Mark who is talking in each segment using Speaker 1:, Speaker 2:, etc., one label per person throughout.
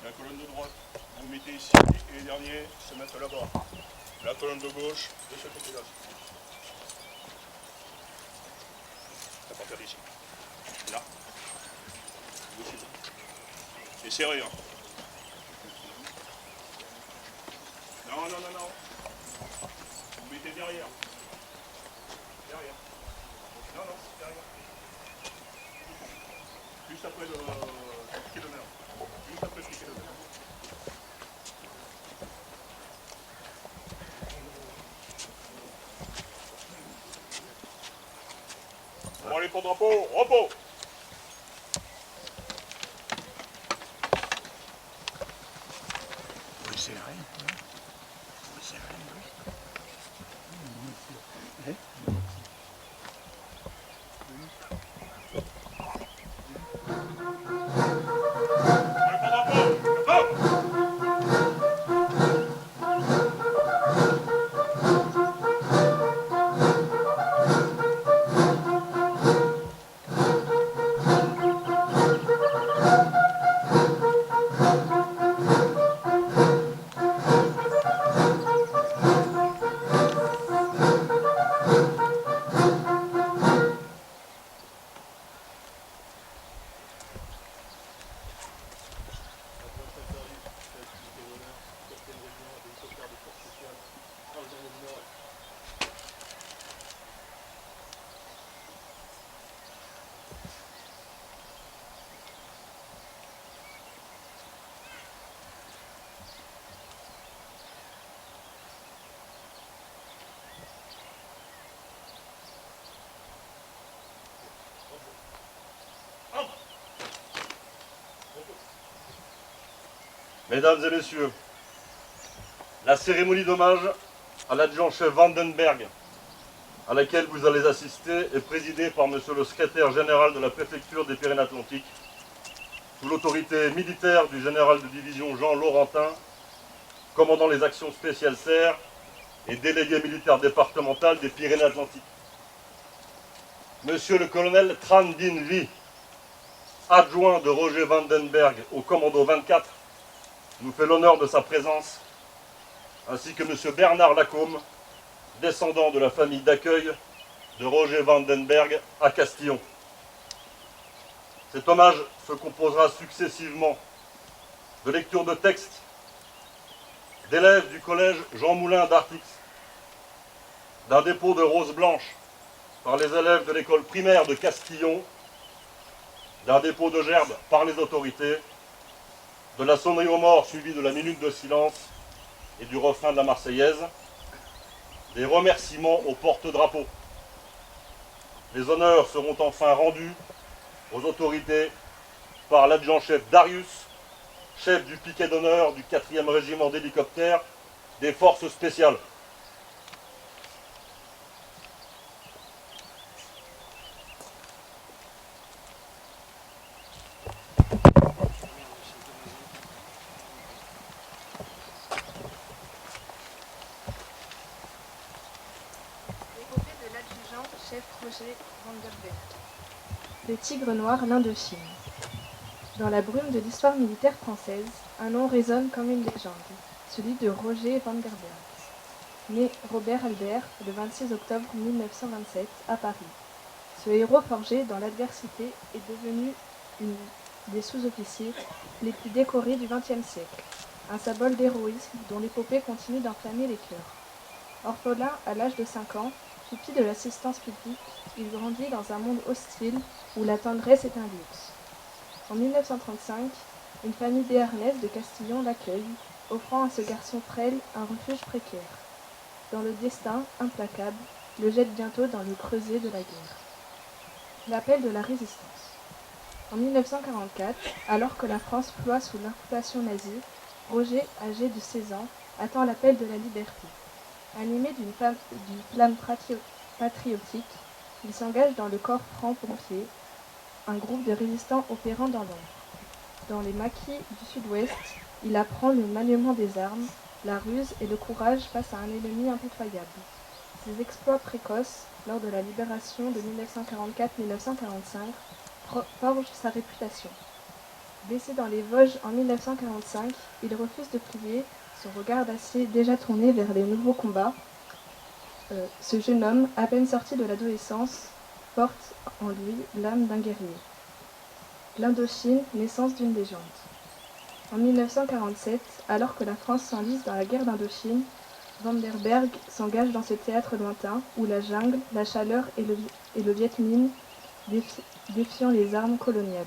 Speaker 1: La colonne de droite, vous mettez ici, et les derniers se mettent là-bas. La colonne de gauche, de ce côté-là. À partir d'ici. Là. Et serré, hein. Non, non, non, non. Vous mettez derrière. Derrière. Non, non, derrière. Juste après le piquet d'honneur. Juste après le piquet d'honneur. Bon, allez pour drapeau, repos.
Speaker 2: Vous serrez, vous serrez, oui.
Speaker 3: Mesdames et messieurs, la cérémonie d'hommage à l'adjudant-chef Vandenberg, à laquelle vous allez assister, est présidée par monsieur le secrétaire général de la préfecture des Pyrénées-Atlantiques, sous l'autorité militaire du général de division Jean Laurentin, commandant les actions spéciales serres et délégué militaire départemental des Pyrénées-Atlantiques. Monsieur le colonel Tran Dinh Vi, adjoint de Roger Vandenberg au commando 24, nous fait l'honneur de sa présence, ainsi que monsieur Bernard Lacombe, descendant de la famille d'accueil de Roger Vandenberg à Castillon. Cet hommage se composera successivement de lectures de textes d'élèves du collège Jean Moulin d'Artix, d'un dépôt de roses blanches par les élèves de l'école primaire de Castillon, d'un dépôt de gerbes par les autorités, de la sonnerie aux morts suivie de la minute de silence et du refrain de la Marseillaise, des remerciements aux porte-drapeaux. Les honneurs seront enfin rendus aux autorités par l'adjudant-chef Darius, chef du piquet d'honneur du 4e régiment d'hélicoptères des forces spéciales.
Speaker 4: Épopée de l'adjudant-chef Roger Vandenberg. Le tigre noir l'Indochine. Dans la brume de l'histoire militaire française, un nom résonne comme une légende, celui de Roger Vandenberg, né Robert Albert le 26 octobre 1927 à Paris. Ce héros forgé dans l'adversité est devenu une des sous-officiers les plus décorés du XXe siècle, un symbole d'héroïsme dont l'épopée continue d'enflammer les cœurs. Orphelin à l'âge de 5 ans, pupille de l'assistance publique, il grandit dans un monde hostile où la tendresse est un luxe. En 1935, Une famille béarnaise de Castillon l'accueille, offrant à ce garçon frêle un refuge précaire. Dont le destin, implacable, le jette bientôt dans le creuset de la guerre. L'appel de la résistance. En 1944, alors que la France ploie sous l'occupation nazie, Roger, âgé de 16 ans, attend l'appel de la liberté. Animé d'une flamme patriotique, il s'engage dans le corps franc-pompier, un groupe de résistants opérant dans l'ombre. Dans les maquis du Sud-Ouest, il apprend le maniement des armes, la ruse et le courage face à un ennemi impitoyable. Ses exploits précoces, lors de la libération de 1944-1945, forgent sa réputation. Blessé dans les Vosges en 1945, il refuse de plier, son regard d'acier déjà tourné vers les nouveaux combats. Ce jeune homme, à peine sorti de l'adolescence, porte en lui l'âme d'un guerrier. L'Indochine, naissance d'une légende. En 1947, alors que la France s'enlise dans la guerre d'Indochine, Vandenberg s'engage dans ce théâtre lointain où la jungle, la chaleur et le Viet Minh défiant les armes coloniales.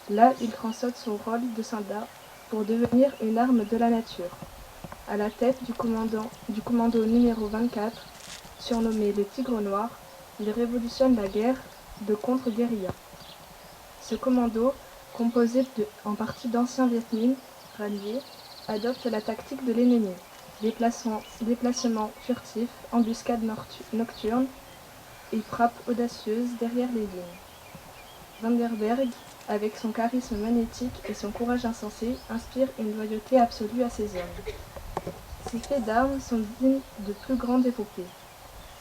Speaker 4: Là, il transcende son rôle de soldat pour devenir une arme de la nature. À la tête du commando numéro 24, surnommé le Tigre Noir, il révolutionne la guerre de contre-guérilla. Ce commando, composé en partie d'anciens Viet Minh ralliés, adopte la tactique de l'ennemi, déplacement furtif, embuscade nocturne et frappe audacieuse derrière les lignes. Vandenberg, avec son charisme magnétique et son courage insensé, inspire une loyauté absolue à ses hommes. Ses faits d'armes sont dignes de plus grandes épopées.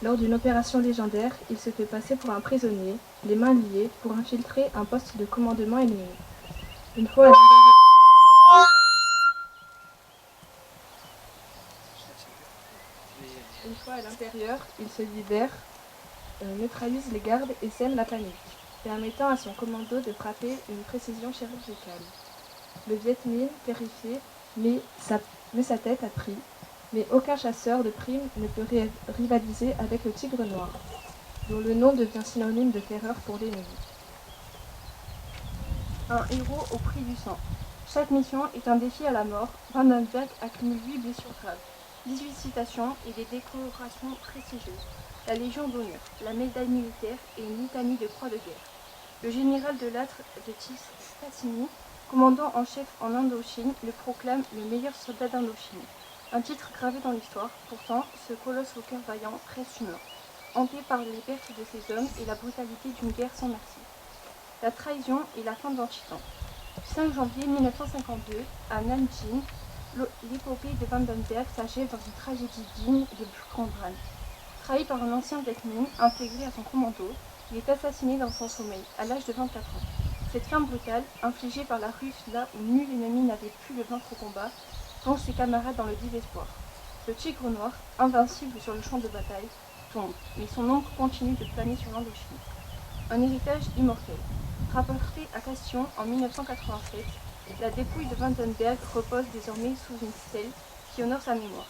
Speaker 4: Lors d'une opération légendaire, il se fait passer pour un prisonnier, les mains liées, pour infiltrer un poste de commandement ennemi. Une fois à l'intérieur, il se libère, neutralise les gardes et sème la panique, permettant à son commando de frapper une précision chirurgicale. Le Viet Minh, terrifié, met sa tête à prix, mais aucun chasseur de primes ne peut rivaliser avec le Tigre Noir, dont le nom devient synonyme de terreur pour l'ennemi.
Speaker 5: Un héros au prix du sang. Chaque mission est un défi à la mort. Vandenberg accumule 8 blessures graves, 18 citations et des décorations prestigieuses. La Légion d'honneur, la médaille militaire et une litanie de croix de guerre. Le général de Lattre de Tassigny, commandant en chef en Indochine, le proclame le meilleur soldat d'Indochine. Un titre gravé dans l'histoire. Pourtant, ce colosse au cœur vaillant reste humain, hanté par les pertes de ses hommes et la brutalité d'une guerre sans merci. La trahison et la fin d'Antietam. 5 janvier 1952, à Nanjing, l'épopée de Vandenberg s'achève dans une tragédie digne de plus grand drame. Trahi par un ancien Viet Minh intégré à son commando, il est assassiné dans son sommeil, à l'âge de 24 ans. Cette fin brutale, infligée par la Russe là où nul ennemi n'avait pu le vaincre au combat, plonge ses camarades dans le désespoir. Le Tigre Noir, invincible sur le champ de bataille, tombe, mais son ombre continue de planer sur l'Indochine. Un héritage immortel. Rapporté à Castillon en 1987, la dépouille de Vandenberg repose désormais sous une stèle qui honore sa mémoire.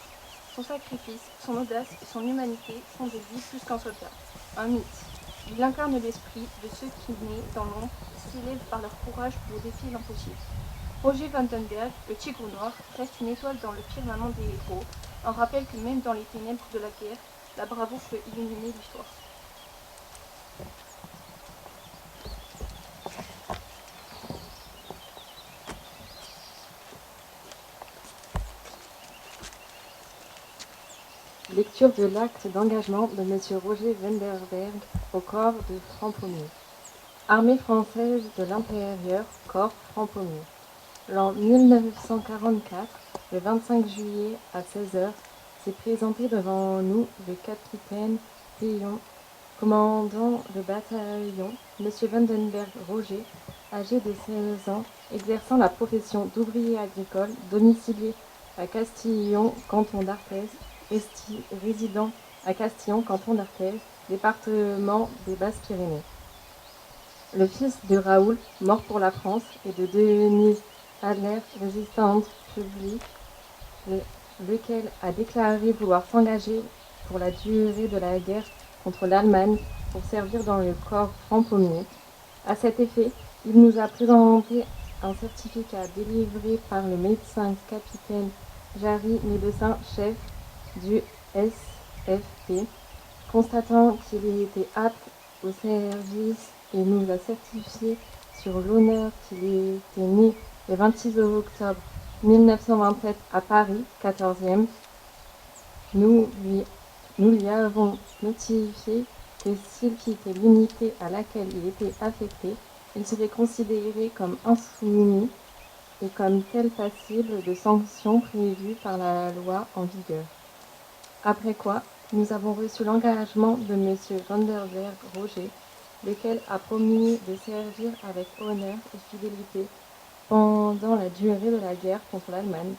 Speaker 5: Son sacrifice, son audace et son humanité font de lui plus qu'un soldat, un mythe. Il incarne l'esprit de ceux qui, nés dans l'ombre, s'élèvent par leur courage pour défier l'impossible. Roger Vandenberg, le Tigre Noir, reste une étoile dans le firmament des héros, un rappel que même dans les ténèbres de la guerre, la bravoure peut illuminer l'histoire.
Speaker 6: Lecture de l'acte d'engagement de M. Roger Vandenberg au corps de francs-pommiers. Armée française de l'intérieur, corps francs-pommiers. L'an 1944, le 25 juillet à 16h, s'est présenté devant nous le capitaine Péon, commandant le bataillon, M. Vandenberg Roger, âgé de 16 ans, exerçant la profession d'ouvrier agricole, domicilié à Castillon, canton d'Arthez, résident à Castillon, canton d'Arthez, département des Basses-Pyrénées. Le fils de Raoul, mort pour la France, et de Denise Adler, résistante publique, lequel a déclaré vouloir s'engager pour la durée de la guerre contre l'Allemagne pour servir dans le corps franc-pommier. À cet effet, il nous a présenté un certificat délivré par le médecin capitaine Jarry, médecin-chef du SFP, constatant qu'il était apte au service et nous a certifié sur l'honneur qu'il était né le 26 octobre 1927 à Paris, 14e. Nous lui avons notifié que s'il quittait l'unité à laquelle il était affecté, il serait considéré comme insoumis et comme tel passible de sanctions prévues par la loi en vigueur. Après quoi, nous avons reçu l'engagement de M. Vanderberg Roger, lequel a promis de servir avec honneur et fidélité pendant la durée de la guerre contre l'Allemagne.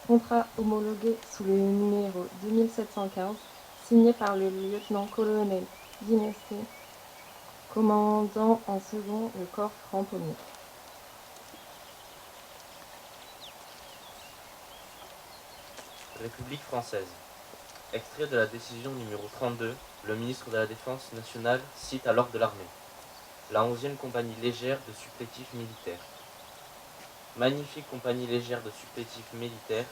Speaker 6: Contrat homologué sous le numéro 2715, signé par le lieutenant-colonel Guinesté, commandant en second le corps Framponnier.
Speaker 7: République française. Extrait de la décision numéro 32, le ministre de la Défense nationale cite à l'ordre de l'armée. La 11e compagnie légère de supplétifs militaires. Magnifique compagnie légère de supplétifs militaires,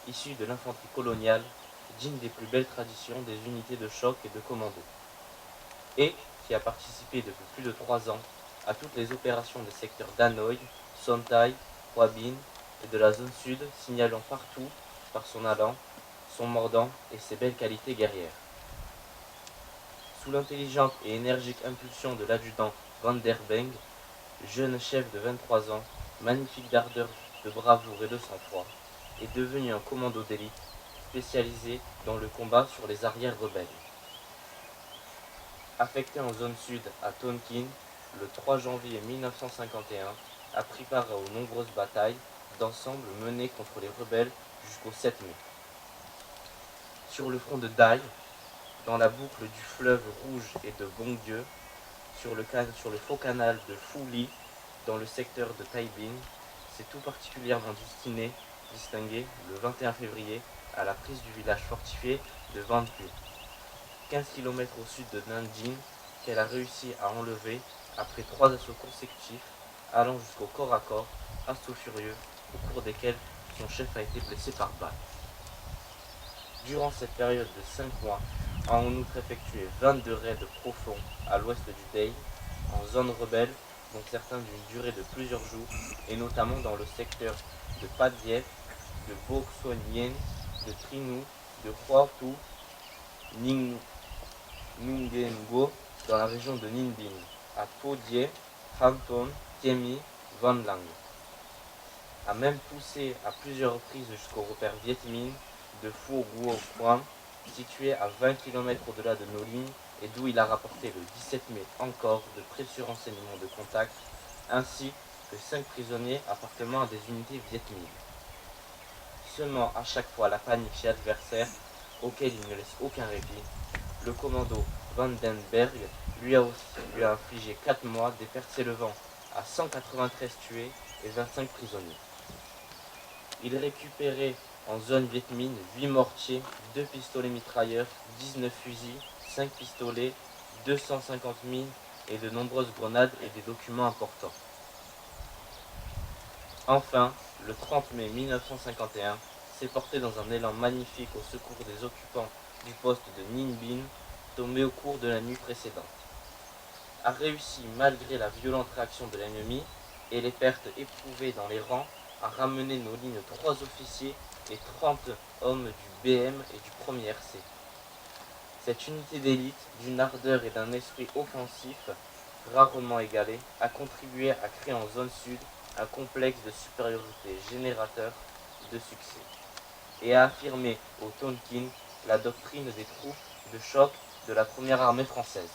Speaker 7: issue de l'infanterie coloniale, digne des plus belles traditions des unités de choc et de commando. Et qui a participé depuis plus de 3 ans à toutes les opérations des secteurs d'Hanoï, Songhai, Hoa Binh et de la zone sud, signalant partout, par son allant, son mordant et ses belles qualités guerrières. Sous l'intelligente et énergique impulsion de l'adjudant Van der Beng, jeune chef de 23 ans, magnifique d'ardeur, de bravoure et de sang-froid, est devenu un commando d'élite spécialisé dans le combat sur les arrières rebelles. Affecté en zone sud à Tonkin, le 3 janvier 1951, a pris part aux nombreuses batailles d'ensemble menées contre les rebelles jusqu'au 7 mai. Sur le front de Dai, dans la boucle du fleuve Rouge et de Bongdieu, sur le faux canal de Phu Li, dans le secteur de Tai Binh, s'est tout particulièrement distingué le 21 février à la prise du village fortifié de Van Pu, 15 km au sud de Nanjing, qu'elle a réussi à enlever après 3 assauts consécutifs, allant jusqu'au corps à corps, assauts furieux, au cours desquels son chef a été blessé par balle. Durant cette période de 5 mois, a en outre effectué 22 raids profonds à l'ouest du Dei, en zone rebelle, dont certains d'une durée de plusieurs jours, et notamment dans le secteur de Padiev, de Bo Xuan Yen, de Trinu, de Huatu, Nungengo, dans la région de Ninh Binh, à Pho Die, Ham Ton, Tiemi, Van Lang. A même poussé à plusieurs reprises jusqu'au repère Viet Minh de Phu Guo Quang, situé à 20 km au-delà de nos lignes, et d'où il a rapporté le 17 mai encore de précieux renseignements de contact, ainsi que 5 prisonniers appartenant à des unités Viet Minh. Semant à chaque fois la panique chez l'adversaire, auquel il ne laisse aucun répit, le commando Vandenberg lui a infligé 4 mois, des pertes s'élevant à 193 tués et 25 prisonniers. Il récupérait en zone Viet Minh 8 mortiers, 2 pistolets mitrailleurs, 19 fusils, 5 pistolets, 250 mines et de nombreuses grenades et des documents importants. Enfin, le 30 mai 1951, s'est porté dans un élan magnifique au secours des occupants du poste de Ninh Binh, tombé au cours de la nuit précédente. A réussi, malgré la violente réaction de l'ennemi et les pertes éprouvées dans les rangs, à ramener nos lignes 3 officiers et 30 hommes du BM et du 1er RC. Cette unité d'élite, d'une ardeur et d'un esprit offensif rarement égalé, a contribué à créer en zone sud un complexe de supériorité générateur de succès, et a affirmé au Tonkin la doctrine des troupes de choc de la première armée française.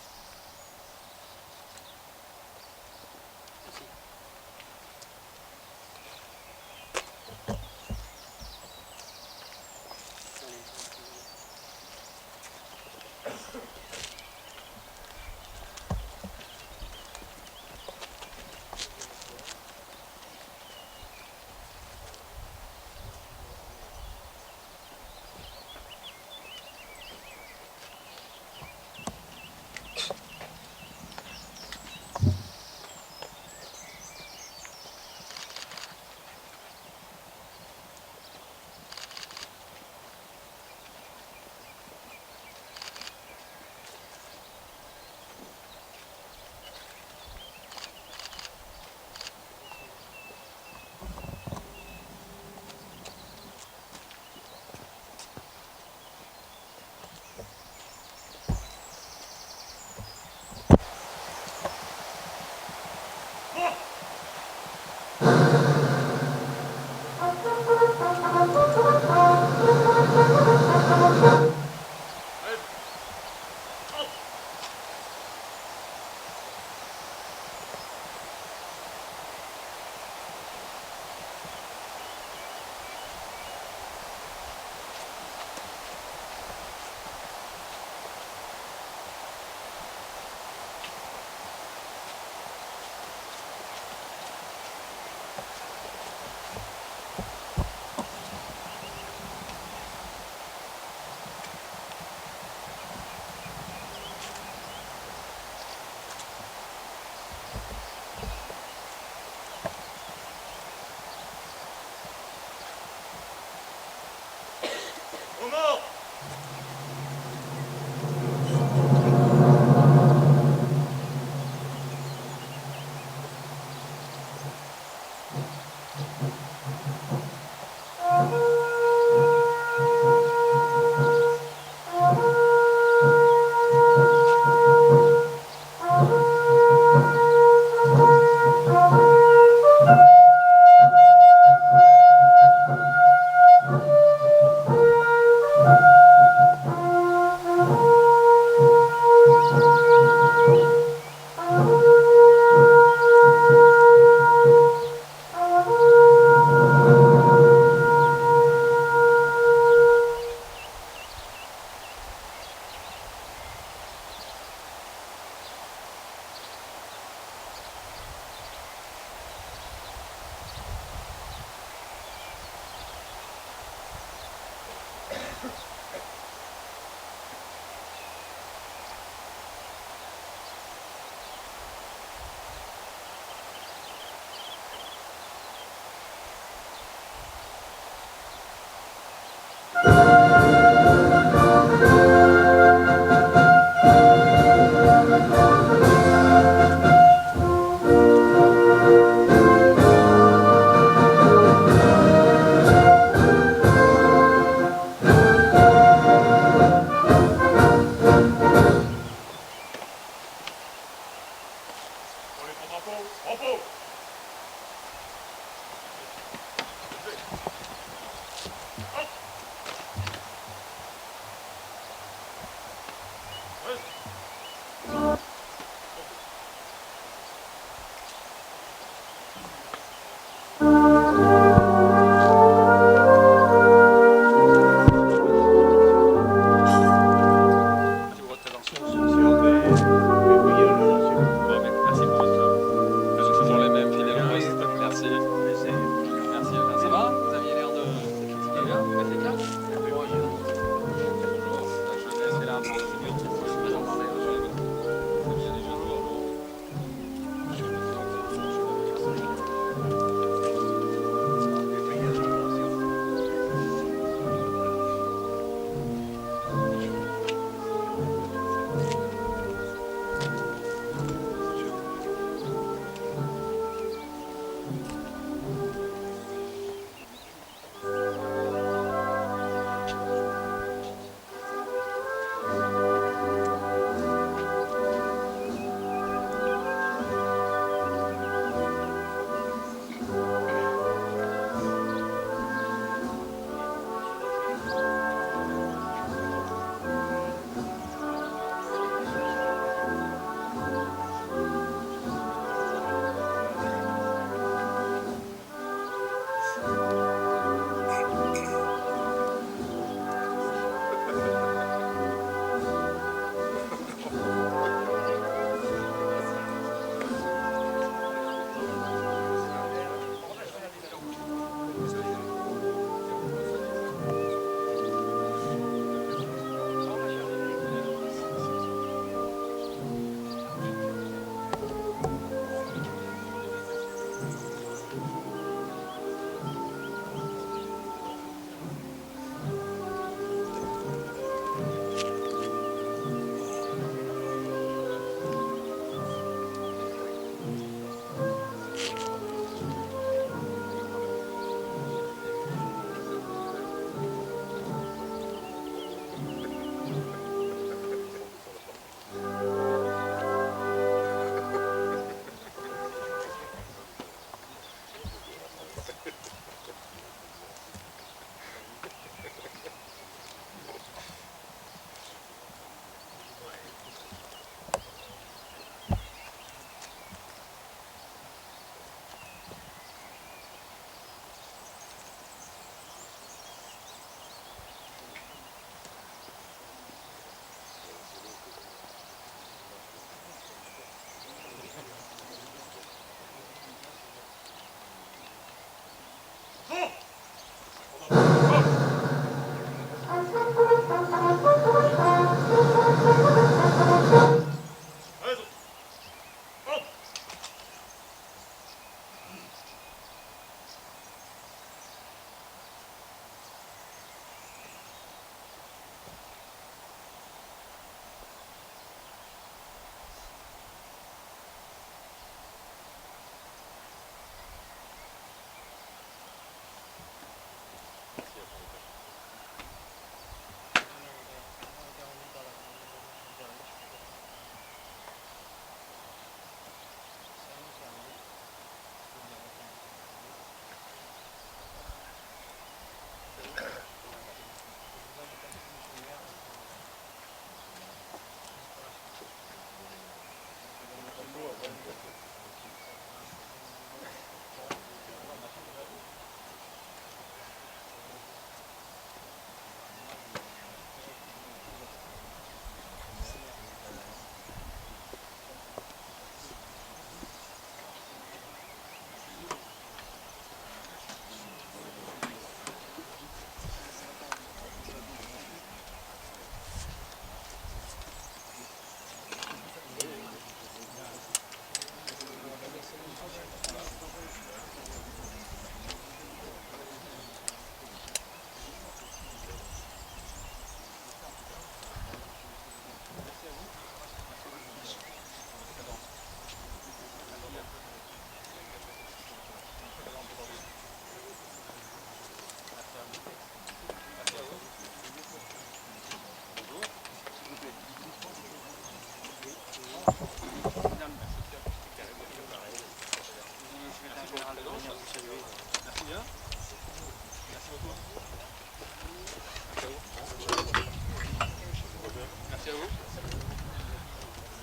Speaker 8: Merci à vous.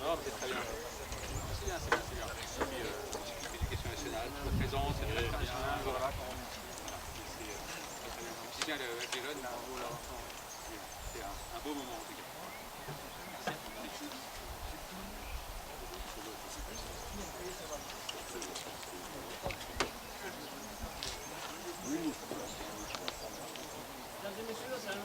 Speaker 8: Non, c'est très bien. C'est bien, c'est bien, c'est bien. Et puis, l'éducation nationale, votre présence, c'est très bien. Voilà. C'est très bien. Si bien avec les jeunes, là, c'est un beau moment en tout cas.
Speaker 1: Mesdames et messieurs, c'est un